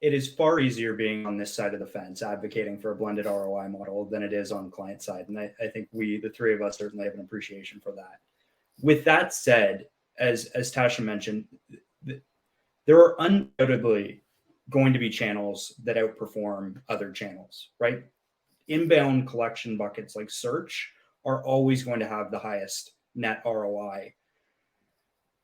it is far easier being on this side of the fence, advocating for a blended ROI model than it is on client side. And I think the three of us certainly have an appreciation for that. With that said, as Tasha mentioned, there are undoubtedly going to be channels that outperform other channels, right? Inbound collection buckets like search are always going to have the highest net ROI.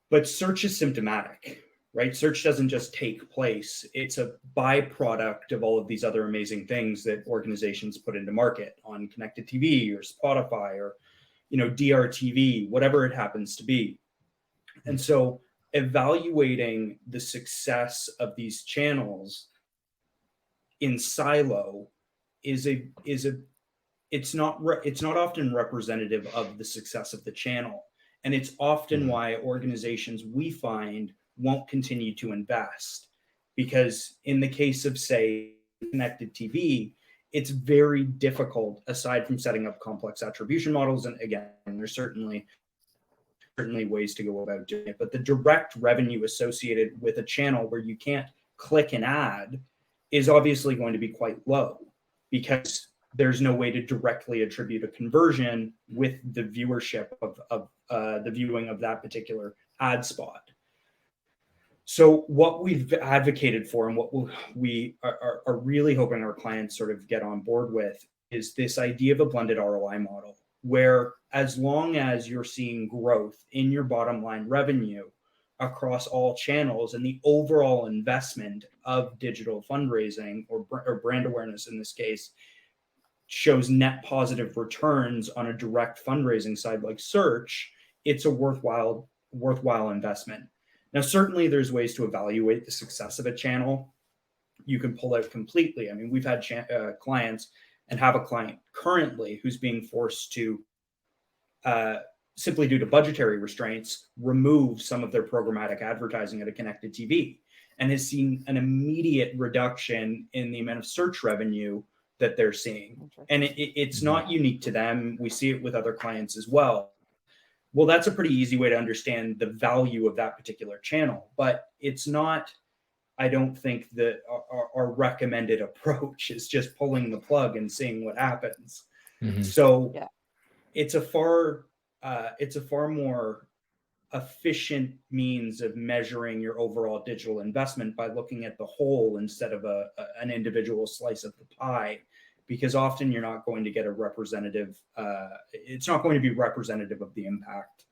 But search is symptomatic, right? Search doesn't just take place. It's a byproduct of all of these other amazing things that organizations put into market on connected TV or Spotify or, DRTV, whatever it happens to be. And so evaluating the success of these channels in silo it's not often representative of the success of the channel. And it's often why organizations, we find, won't continue to invest, because in the case of, say, connected TV, it's very difficult, aside from setting up complex attribution models. And again, there's certainly ways to go about doing it, but the direct revenue associated with a channel where you can't click an ad is obviously going to be quite low, because there's no way to directly attribute a conversion with the viewership of the viewing of that particular ad spot. So what we've advocated for, and what we are really hoping our clients sort of get on board with, is this idea of a blended ROI model, where as long as you're seeing growth in your bottom line revenue across all channels, and the overall investment of digital fundraising or brand awareness in this case shows net positive returns on a direct fundraising side like search, it's a worthwhile investment. Now, certainly there's ways to evaluate the success of a channel. You can pull out completely. I mean, we've had clients, and have a client currently who's being forced to, simply due to budgetary restraints, remove some of their programmatic advertising at a connected TV, and has seen an immediate reduction in the amount of search revenue that they're seeing. And it's not unique to them. We see it with other clients as well. Well, that's a pretty easy way to understand the value of that particular channel, but it's not, I don't think, that our recommended approach is just pulling the plug and seeing what happens. So it's a far more efficient means of measuring your overall digital investment by looking at the whole instead of an individual slice of the pie, because often you're not going to get a representative, it's not going to be representative of the impact